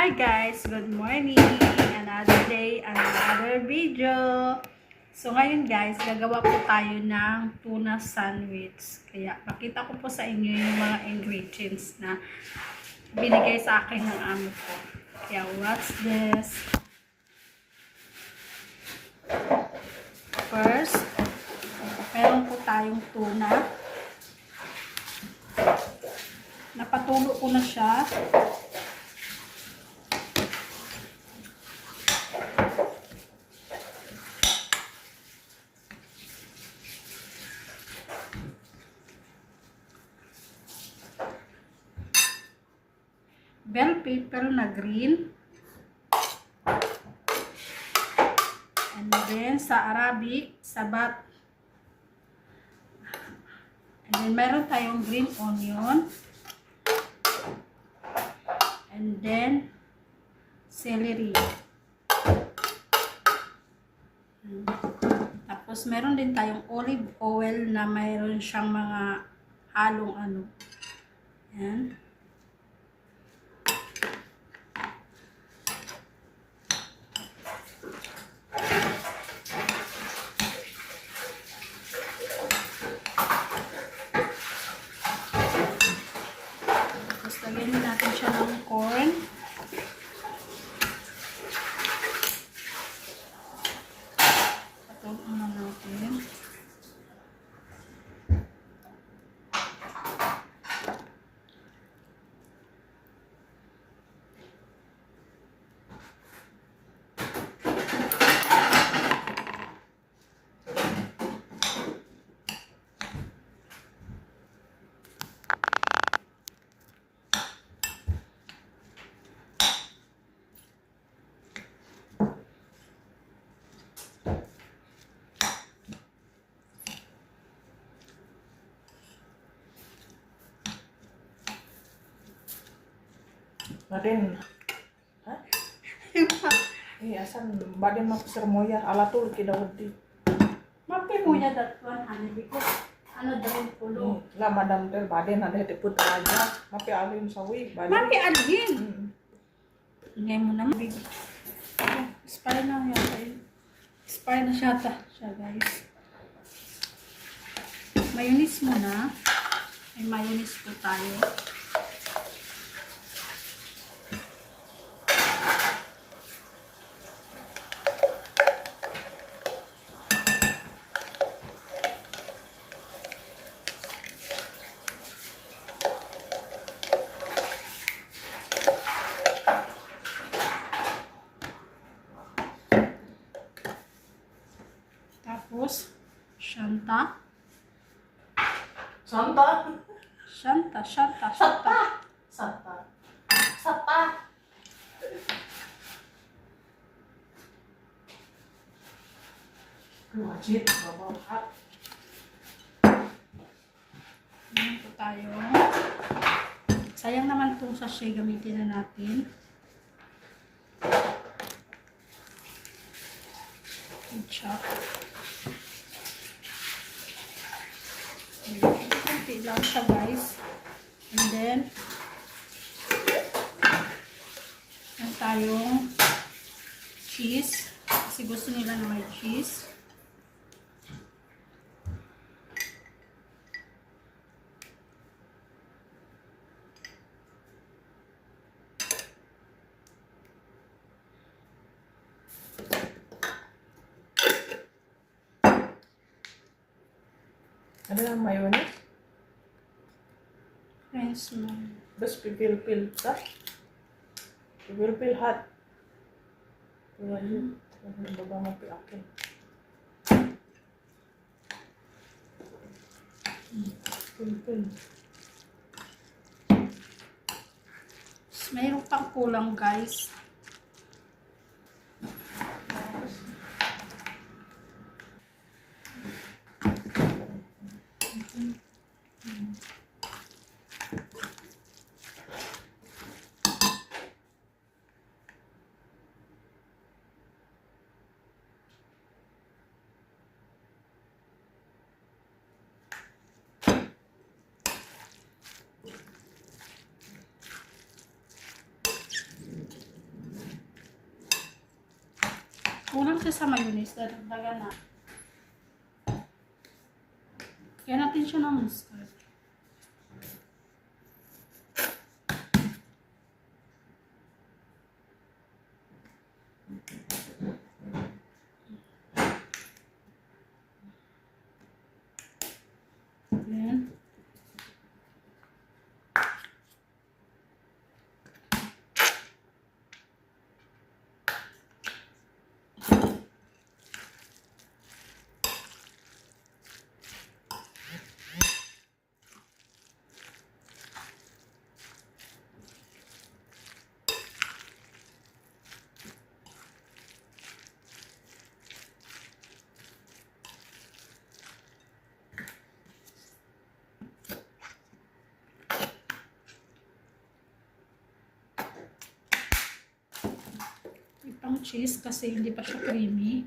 Hi guys, good morning. Another day, another video. So ngayon guys, gagawa po tayo ng tuna sandwich. Kaya pakita ko po sa inyo yung mga ingredients na binigay sa akin ng amo ko. Kaya what's this? First, meron po tayong tuna. Napatulo ko na siya. Bell pepper na green. And then sa Arabic, sabat. And then meron tayong green onion. And then celery. Tapos meron din tayong olive oil na mayroon siyang mga halong ano. Yan. Lagyan natin siya ng corn. Patulong na natin. Baden, ha? Asan baden mapusir moya ala tul kidawdi. Mapi punya datuan ano because ano dalhin pulo. La madam tel baden ada teput aja. Mapi alin sawi baden. Mapi alin. Ngay mo naman. Expire na yata yun. Expire na siya guys. Mayonnaise muna. May mayonnaise po tayo. Tapos, Shanta. Santa. Wajib bawa hat. Ayan po tayo. Sayang naman itong sachet, gamitin na natin. Chop. Kunti lang siya guys. And then, meron tayong cheese. Kasi gusto nila na may cheese. Ada yang mayonnaise? Friends mo. Bes pipil-pil tak? Pipil-pil hat. Wajib. Bawa mapi akin. Pipil. Mayroon pang kulang guys. Kulang siya sa mayonnaise. Dagdagan na. Kaya natin siya ng mustard. Then, ipang cheese kasi hindi pa siya creamy.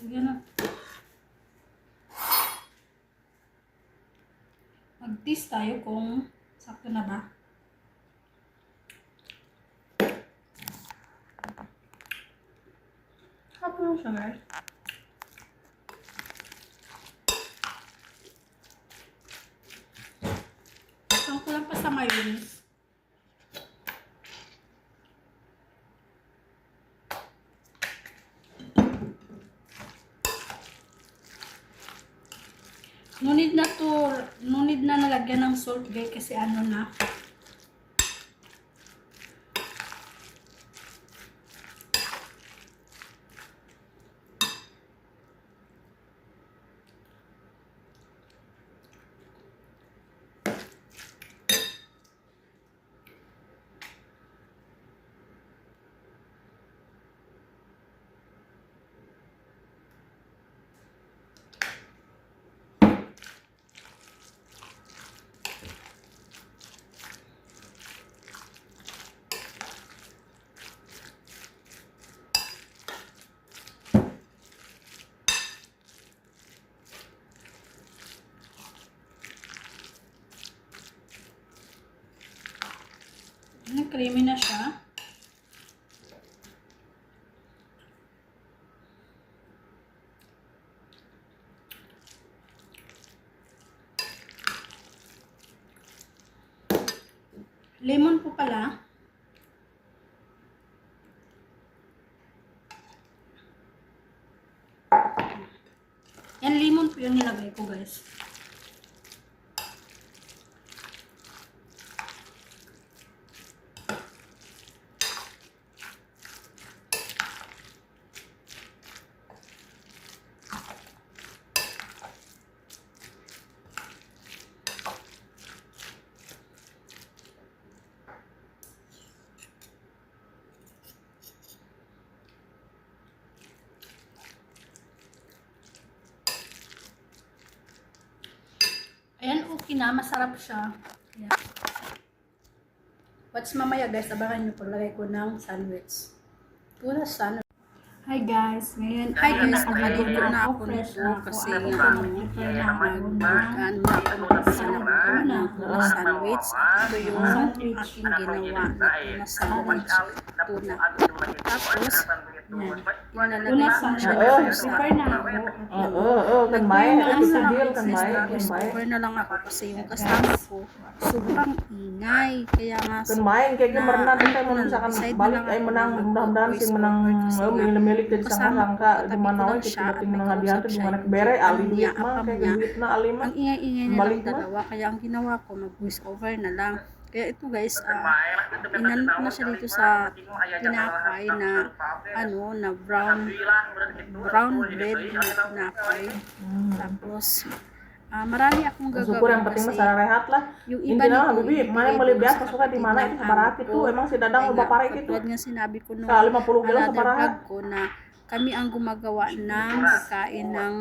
Lagyan na. Mag-taste tayo kung sakto na ba. Sakto na siya, guys. Ang kulang pa sa mayonnaise. No need na nalagyan ng salt guys kasi ano na. Creamy na siya. Lemon po pala. Yan, lemon po yung nilagay ko, guys. Ayan, okay na. Masarap siya. Ayan. Watch mamaya guys. Abangan nyo paglagay ko ng sandwich. Tuna sandwich. Hi guys. Ngayon, nagluto na ako nito kasi prepare na ako ng tuna sandwich. Ito yung aking ginawa na tuna sandwich. Tuna. Tapos, ilalagay ko siya dito sa kan cover na lang ako kasi yung kasama ko sobrang ingay. Kaya nga kan main kayak gimana nanti kayak mau misalkan balik ay menang mudah-mudahan sing menang milik dari sangka di mana wae kita penting menang hadiah tuh di mana kebere ali duit mah kayak duit na ali mah ang ingay-ingay nilang dalawa. Kaya ang ginawa ko, mag-voice over na lang. Kaya ito guys, inano ko na siya dito sa tinapay na ano, na brown bread na tinapay. Tapos marami akong syukur yang gagawin penting kasi masalah rehat lah. yung iba Intinya nito, bibi mana beli biasa suka di mana itu separati tuh emang si dadang lo baparai gitu. Katulad nga sinabi ko nung Sa 50 kilo another separah. vlog ko na kami ang gumagawa ng pagkain ng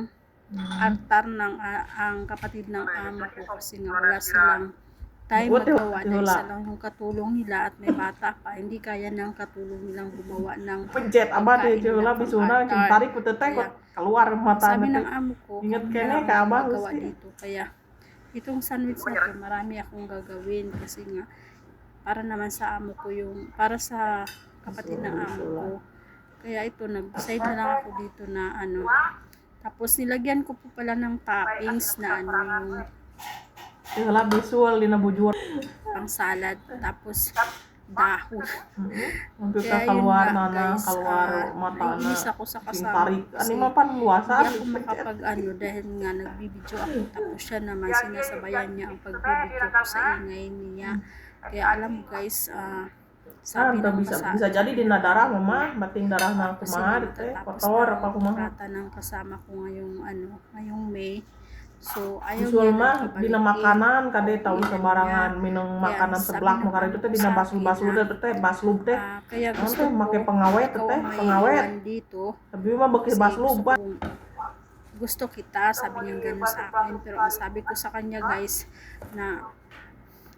altar ng ang kapatid ng amo ko kasi nga wala silang tayong Uti, magawa na wala. isa lang yung katulong nila at may bata pa. Hindi kaya ng katulong nilang gumawa ng Pencet abah pagkain deh jula nila pang bisuna altar. tarik ku teteh Kaya, keluar mata sabi ng nanti. amo ko, Ingat kami kene na ka ang abah gagawa Gusti. dito. Kaya itong sandwich na to, marami akong gagawin kasi nga para naman sa amo ko yung para sa kapatid ng amo ko. Kaya ito, nag-decide na lang ako dito na ano. Tapos nilagyan ko po pala ng toppings na ano yung Jula visual di nabujuan. pang salad. Tapos dahon. Untuk Kaya yun keluar nga, nana guys, keluar mata na. naiinis ako sa Sing kasama tarik. ko Ani kasi mah pan luasa hindi ako pencet. makapag ano dahil nga nagbibideo ako, tapos siya naman sinasabayan niya ang pagbibideo ko sa ingay niya. Kaya alam mo guys, sabi Anta ng bisa jadi di darah mama bating darah na kasi kumaha nga teh matatapos kotor na apa ang kumaha. kontrata ng kasama ko ngayong May. So ayaw Visual niya mah nang dina pabalikin. makanan kade tahu Iya, sembarangan iya. minum Kaya makanan sabi seblak ng makar amo itu ko teh dina sa basul-basul akin na, teh baslub teh. kaya gusto Teh ko make pengawet ikaw teh ang may pengawet. iwan dito Tapi mah beki kasi baslub gusto kita, sabi niya gano'n sa akin. Pero ang sabi ko sa kanya guys na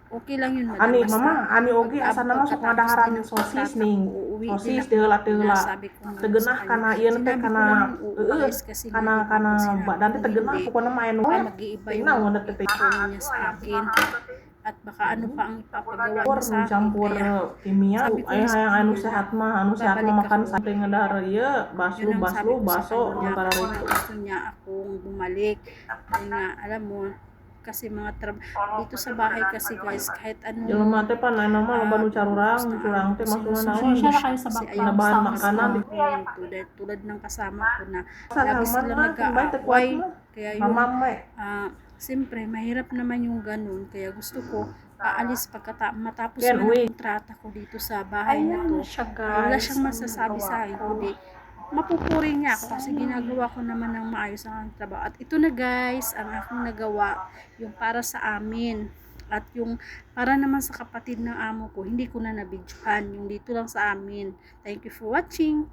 okay lang yun madam. Ani Basta mama ani ogi asa nama sok pagkatapos ngadaharan din ng sosis kontrata nih. ko, uuwi din Sosis ako. deula deula. Sabi ko nga Tegenah sa kanya. kana ieu teh Sinabi ko kana namang uulis kasi nga, di ba, kana sinabi badan ko teh tegenah hindi. pokona mah anu. Baka mag-iiba yung Tingnan mo na teh. ipon niya sa akin. At baka ano pa ang ipapagawa niya sa akin. Campur Kaya kimia sabi ko aya sa hayang anu kanya, sehat mah makan babalik sampai ngedahar ieu yun ang sabi ko sa baso kanya antara kasi itu. gusto niya akong bumalik. Kaya nga, alam mo, kasi mga dito sa bahay kasi guys, kahit ano Jelema teh pan anu mah loba nu curang teh maksudna naon. siya kayo sa Bahan makanan di tulad ng kasama ko na Sa lagi kaman sila mah baik teh kuat nag-aaway. mah. Kaya yung Mamam mah. siyempre mahirap naman yung ganun, kaya gusto ko aalis matapos Yan, man uwi. ang kontrata ko dito sa bahay na to. Wala siyang masasabi sa akin kundi mapupuri niya ako kasi ginagawa ko naman ng maayos ang aking trabaho. At ito na guys, ang aking nagawa, yung para sa amin. At yung para naman sa kapatid ng amo ko, hindi ko na nabidyohan. Yung dito lang sa amin. Thank you for watching.